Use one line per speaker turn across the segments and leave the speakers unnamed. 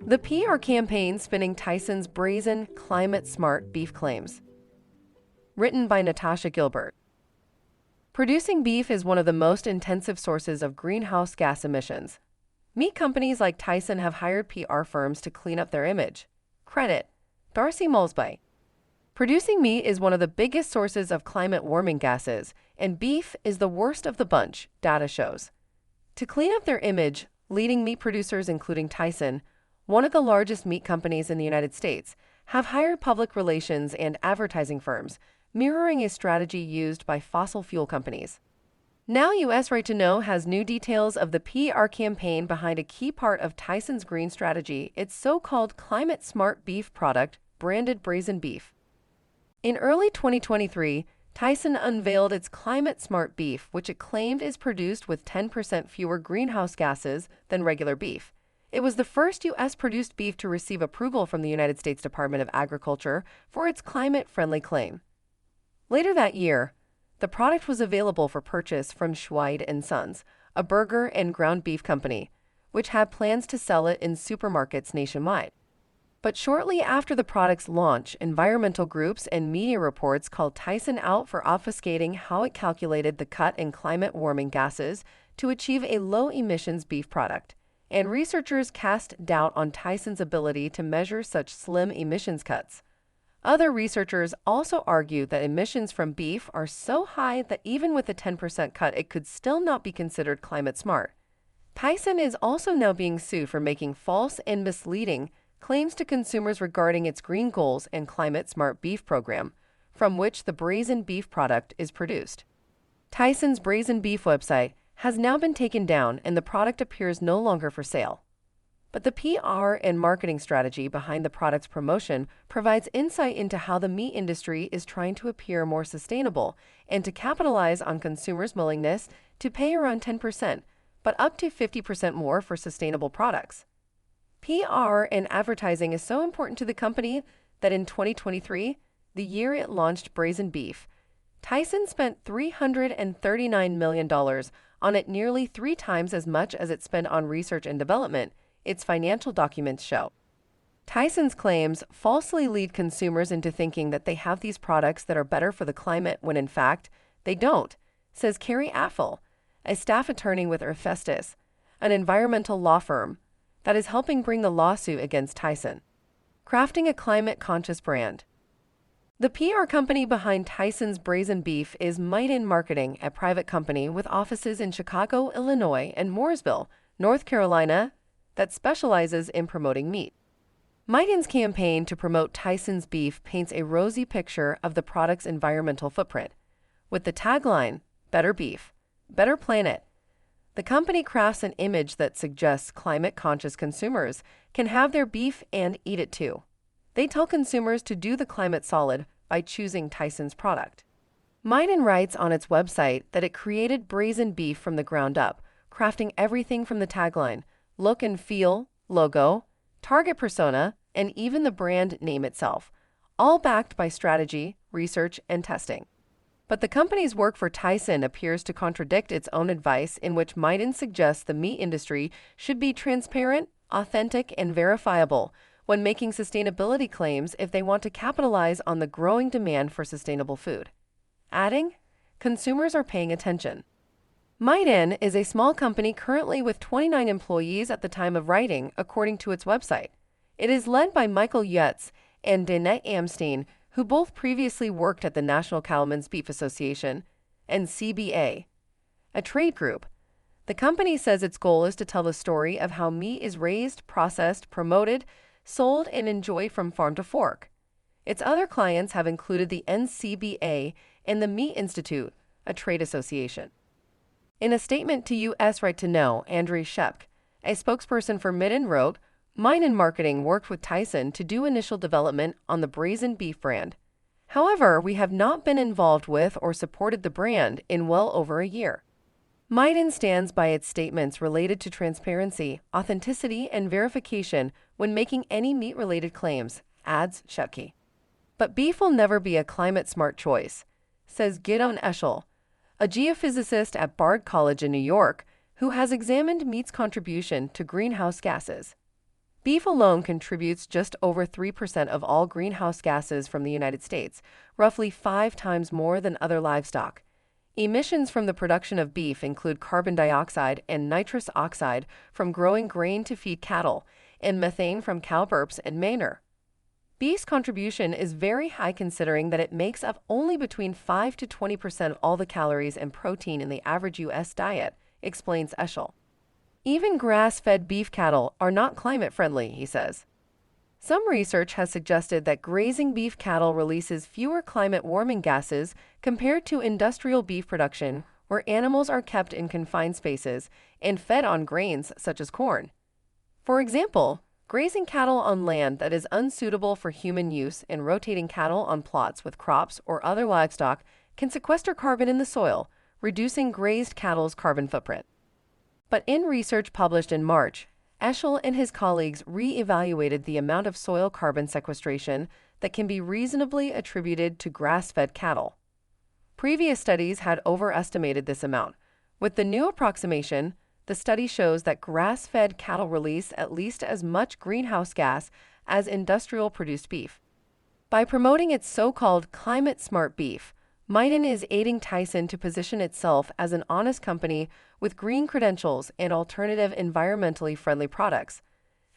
The PR campaign spinning Tyson's brazen, climate-smart beef claims. Written by Natasha Gilbert. Producing beef is one of the most intensive sources of greenhouse gas emissions. Meat companies like Tyson have hired PR firms to clean up their image. Credit: Darcy Mulsby. Producing meat is one of the biggest sources of climate-warming gases, and beef is the worst of the bunch, data shows. To clean up their image, leading meat producers including Tyson, one of the largest meat companies in the United States, have hired public relations and advertising firms, mirroring a strategy used by fossil fuel companies. Now US Right to Know has new details of the PR campaign behind a key part of Tyson's green strategy, its so-called climate-smart beef product, branded brazen beef. In early 2023, Tyson unveiled its climate-smart beef, which it claimed is produced with 10% fewer greenhouse gases than regular beef. It was the first U.S.-produced beef to receive approval from the United States Department of Agriculture for its climate-friendly claim. Later that year, the product was available for purchase from Schweid & Sons, a burger and ground beef company, which had plans to sell it in supermarkets nationwide. But shortly after the product's launch, environmental groups and media reports called Tyson out for obfuscating how it calculated the cut in climate-warming gases to achieve a low-emissions beef product. And researchers cast doubt on Tyson's ability to measure such slim emissions cuts. Other researchers also argue that emissions from beef are so high that even with a 10% cut, it could still not be considered climate smart. Tyson is also now being sued for making false and misleading claims to consumers regarding its green goals and climate smart beef program, from which the brazen beef product is produced. Tyson's brazen beef website has now been taken down and the product appears no longer for sale. But the PR and marketing strategy behind the product's promotion provides insight into how the meat industry is trying to appear more sustainable and to capitalize on consumers' willingness to pay around 10%, but up to 50% more for sustainable products. PR and advertising is so important to the company that in 2023, the year it launched brazen beef, Tyson spent $339 million on it, nearly 3 times as much as it spent on research and development, its financial documents show. Tyson's claims falsely lead consumers into thinking that they have these products that are better for the climate when in fact they don't, says Carrie Affel, a staff attorney with Festus, an environmental law firm that is helping bring the lawsuit against Tyson. Crafting a climate-conscious brand. The PR company behind Tyson's brazen beef is Tyson Marketing, a private company with offices in Chicago, Illinois, and Mooresville, North Carolina, that specializes in promoting meat. Tyson's campaign to promote Tyson's beef paints a rosy picture of the product's environmental footprint. With the tagline, "Better Beef, Better Planet," the company crafts an image that suggests climate-conscious consumers can have their beef and eat it too. They tell consumers to do the climate solid by choosing Tyson's product. Tyson writes on its website that it created brazen beef from the ground up, crafting everything from the tagline, look and feel, logo, target persona, and even the brand name itself, all backed by strategy, research, and testing. But the company's work for Tyson appears to contradict its own advice, in which Tyson suggests the meat industry should be transparent, authentic, and verifiable when making sustainability claims if they want to capitalize on the growing demand for sustainable food. Adding, consumers are paying attention. Tyson is a small company currently with 29 employees at the time of writing, according to its website. It is led by Michael Yutz and Danette Amstein, who both previously worked at the National Cattlemen's Beef Association and CBA, a trade group. The company says its goal is to tell the story of how meat is raised, processed, promoted, sold, and enjoyed from farm to fork. Its other clients have included the NCBA and the Meat Institute, a trade association. In a statement to US Right to Know, Andrei Shepk, a spokesperson for Tyson, wrote, Tyson Marketing worked with Tyson to do initial development on the brazen beef brand. However, we have not been involved with or supported the brand in well over a year. Tyson stands by its statements related to transparency, authenticity, and verification when making any meat-related claims, adds Shepke. But beef will never be a climate-smart choice, says Gidon Eschel, a geophysicist at Bard College in New York, who has examined meat's contribution to greenhouse gases. Beef alone contributes just over 3% of all greenhouse gases from the United States, roughly 5 times more than other livestock. Emissions from the production of beef include carbon dioxide and nitrous oxide from growing grain to feed cattle, and methane from cow burps and manure. Beef's contribution is very high considering that it makes up only between 5 to 20% of all the calories and protein in the average U.S. diet, explains Eschel. Even grass-fed beef cattle are not climate-friendly, he says. Some research has suggested that grazing beef cattle releases fewer climate-warming gases compared to industrial beef production, where animals are kept in confined spaces and fed on grains such as corn. For example, grazing cattle on land that is unsuitable for human use and rotating cattle on plots with crops or other livestock can sequester carbon in the soil, reducing grazed cattle's carbon footprint. But in research published in March, Eschel and his colleagues re-evaluated the amount of soil carbon sequestration that can be reasonably attributed to grass-fed cattle. Previous studies had overestimated this amount. With the new approximation, the study shows that grass-fed cattle release at least as much greenhouse gas as industrial-produced beef. By promoting its so-called climate-smart beef, Maiden is aiding Tyson to position itself as an honest company with green credentials and alternative environmentally friendly products,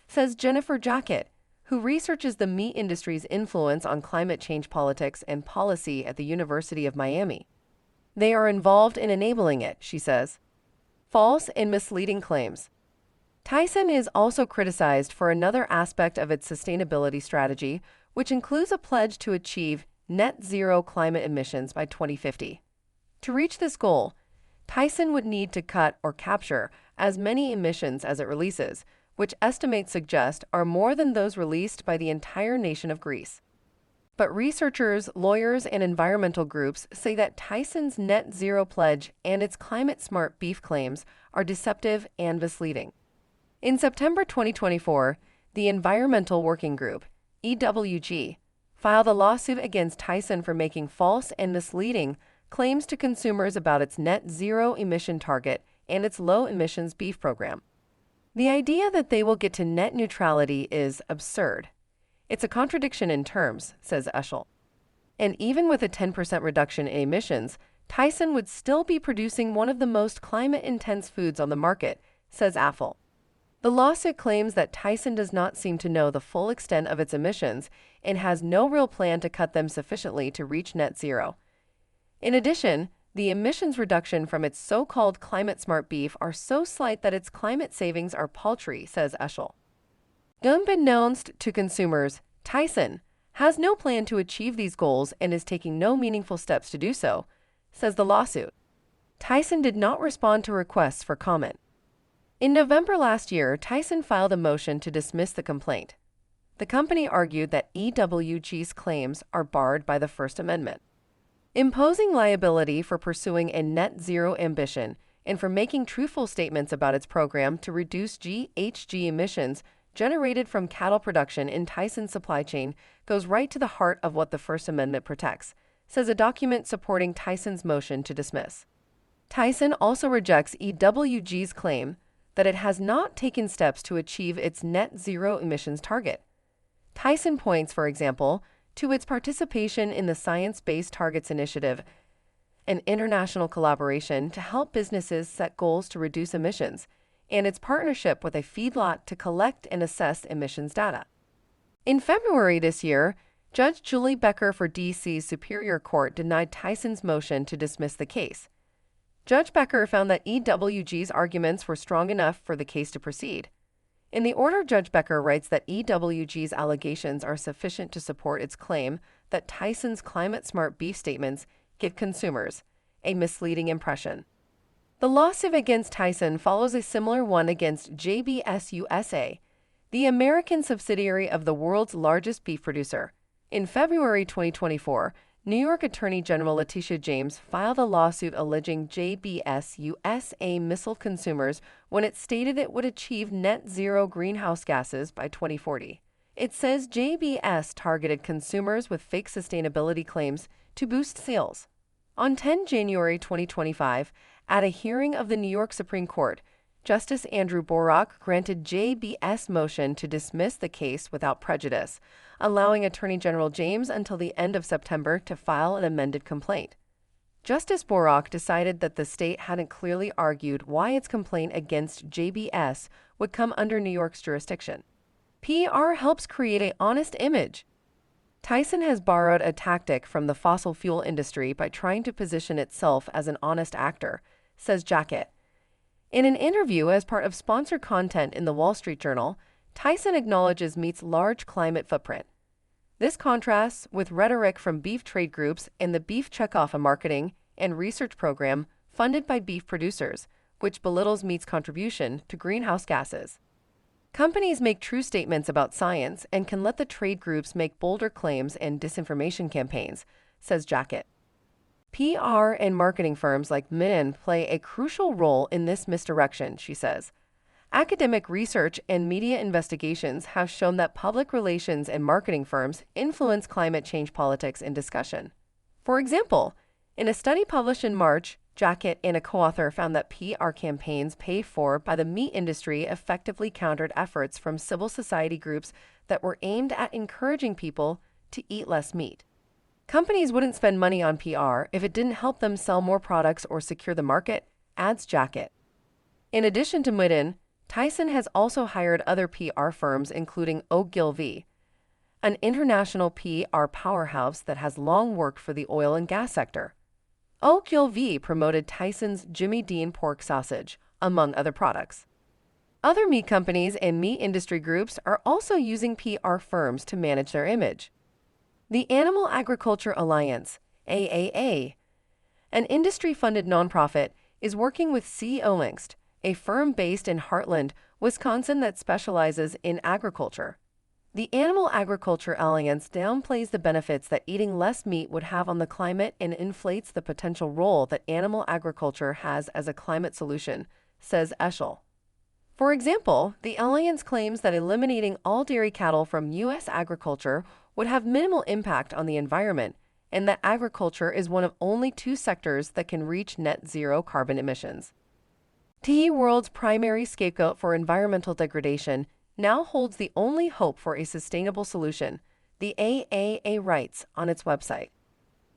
says Jennifer Jackett, who researches the meat industry's influence on climate change politics and policy at the University of Miami. They are involved in enabling it, she says. False and misleading claims. Tyson is also criticized for another aspect of its sustainability strategy, which includes a pledge to achieve net zero climate emissions by 2050. To reach this goal, Tyson would need to cut or capture as many emissions as it releases, which estimates suggest are more than those released by the entire nation of Greece. But researchers, lawyers, and environmental groups say that Tyson's net zero pledge and its climate-smart beef claims are deceptive and misleading. In September 2024, the Environmental Working Group, EWG, filed a lawsuit against Tyson for making false and misleading claims to consumers about its net zero emission target and its low emissions beef program. The idea that they will get to net neutrality is absurd. It's a contradiction in terms, says Eschel. And even with a 10% reduction in emissions, Tyson would still be producing one of the most climate-intense foods on the market, says Affel. The lawsuit claims that Tyson does not seem to know the full extent of its emissions and has no real plan to cut them sufficiently to reach net zero. In addition, the emissions reduction from its so-called climate-smart beef are so slight that its climate savings are paltry, says Eschel. Unbeknownst to consumers, Tyson has no plan to achieve these goals and is taking no meaningful steps to do so, says the lawsuit. Tyson did not respond to requests for comment. In November last year, Tyson filed a motion to dismiss the complaint. The company argued that EWG's claims are barred by the First Amendment. Imposing liability for pursuing a net zero ambition and for making truthful statements about its program to reduce GHG emissions generated from cattle production in Tyson's supply chain goes right to the heart of what the First Amendment protects, says a document supporting Tyson's motion to dismiss. Tyson also rejects EWG's claim that it has not taken steps to achieve its net zero emissions target. Tyson points, for example, to its participation in the Science Based Targets Initiative, an international collaboration to help businesses set goals to reduce emissions, and its partnership with a feedlot to collect and assess emissions data. In February this year, Judge Julie Becker for D.C.'s Superior Court denied Tyson's motion to dismiss the case. Judge Becker found that EWG's arguments were strong enough for the case to proceed. In the order, Judge Becker writes that EWG's allegations are sufficient to support its claim that Tyson's climate-smart beef statements give consumers a misleading impression. The lawsuit against Tyson follows a similar one against JBS USA, the American subsidiary of the world's largest beef producer. In February 2024, New York Attorney General Letitia James filed a lawsuit alleging JBS USA misled consumers when it stated it would achieve net zero greenhouse gases by 2040. It says JBS targeted consumers with fake sustainability claims to boost sales. On 10 January 2025, at a hearing of the New York Supreme Court, Justice Andrew Borok granted JBS' motion to dismiss the case without prejudice, allowing Attorney General James until the end of September to file an amended complaint. Justice Borok decided that the state hadn't clearly argued why its complaint against JBS would come under New York's jurisdiction. PR helps create an honest image. Tyson has borrowed a tactic from the fossil fuel industry by trying to position itself as an honest actor, says Jacket. In an interview as part of sponsored content in the Wall Street Journal, Tyson acknowledges meat's large climate footprint. This contrasts with rhetoric from beef trade groups and the Beef Checkoff, a marketing and research program funded by beef producers, which belittles meat's contribution to greenhouse gases. Companies make true statements about science and can let the trade groups make bolder claims and disinformation campaigns, says Jacket. PR and marketing firms like Midden play a crucial role in this misdirection, she says. Academic research and media investigations have shown that public relations and marketing firms influence climate change politics and discussion. For example, in a study published in March, Jacket and a co-author found that PR campaigns paid for by the meat industry effectively countered efforts from civil society groups that were aimed at encouraging people to eat less meat. Companies wouldn't spend money on PR if it didn't help them sell more products or secure the market, adds Jacket. In addition to Midden, Tyson has also hired other PR firms, including Ogilvy, an international PR powerhouse that has long worked for the oil and gas sector. Ogilvy promoted Tyson's Jimmy Dean pork sausage, among other products. Other meat companies and meat industry groups are also using PR firms to manage their image. The Animal Agriculture Alliance, AAA, an industry-funded nonprofit, is working with COINGST, a firm based in Heartland, Wisconsin that specializes in agriculture. The Animal Agriculture Alliance downplays the benefits that eating less meat would have on the climate and inflates the potential role that animal agriculture has as a climate solution, says Eschel. For example, the Alliance claims that eliminating all dairy cattle from U.S. agriculture would have minimal impact on the environment, and that agriculture is one of only 2 sectors that can reach net zero carbon emissions. The world's primary scapegoat for environmental degradation now holds the only hope for a sustainable solution, the AAA writes on its website.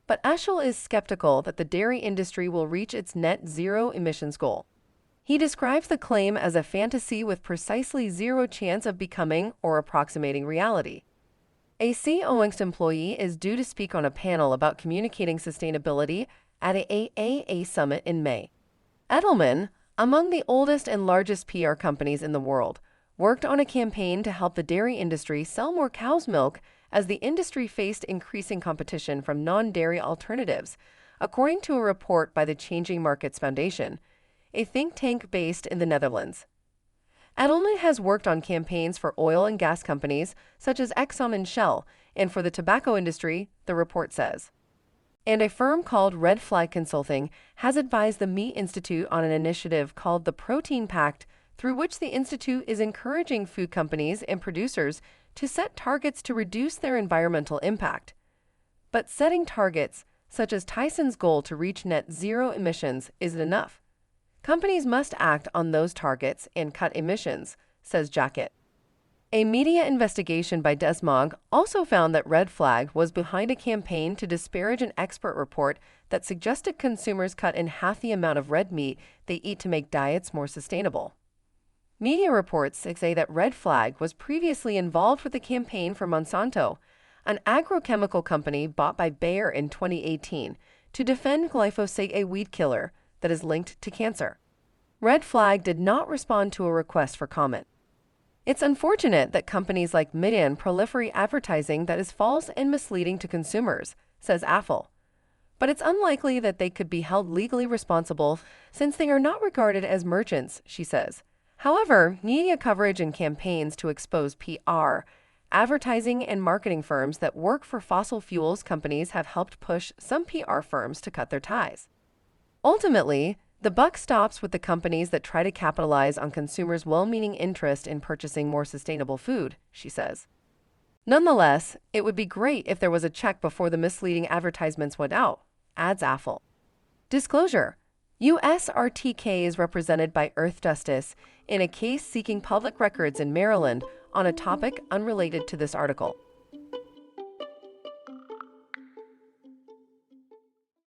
But Eschel is skeptical that the dairy industry will reach its net zero emissions goal. He describes the claim as a fantasy with precisely zero chance of becoming or approximating reality. A COINGST employee is due to speak on a panel about communicating sustainability at a AAA summit in May. Edelman, among the oldest and largest PR companies in the world, worked on a campaign to help the dairy industry sell more cow's milk as the industry faced increasing competition from non-dairy alternatives, according to a report by the Changing Markets Foundation, a think tank based in the Netherlands. Edelman has worked on campaigns for oil and gas companies such as Exxon and Shell, and for the tobacco industry, the report says. And a firm called Red Flag Consulting has advised the Meat Institute on an initiative called the Protein Pact, through which the Institute is encouraging food companies and producers to set targets to reduce their environmental impact. But setting targets, such as Tyson's goal to reach net zero emissions, isn't enough. Companies must act on those targets and cut emissions, says Jacket. A media investigation by Desmog also found that Red Flag was behind a campaign to disparage an expert report that suggested consumers cut in half the amount of red meat they eat to make diets more sustainable. Media reports say that Red Flag was previously involved with a campaign for Monsanto, an agrochemical company bought by Bayer in 2018, to defend glyphosate, a weed killer that is linked to cancer. Red Flag did not respond to a request for comment. It's unfortunate that companies like Midden proliferate advertising that is false and misleading to consumers, says Affel. But it's unlikely that they could be held legally responsible since they are not regarded as merchants, she says. However, media coverage and campaigns to expose PR, advertising, and marketing firms that work for fossil fuels companies have helped push some PR firms to cut their ties. Ultimately, the buck stops with the companies that try to capitalize on consumers' well-meaning interest in purchasing more sustainable food, she says. Nonetheless, it would be great if there was a check before the misleading advertisements went out, adds Affel. Disclosure: USRTK is represented by Earth Justice in a case seeking public records in Maryland on a topic unrelated to this article.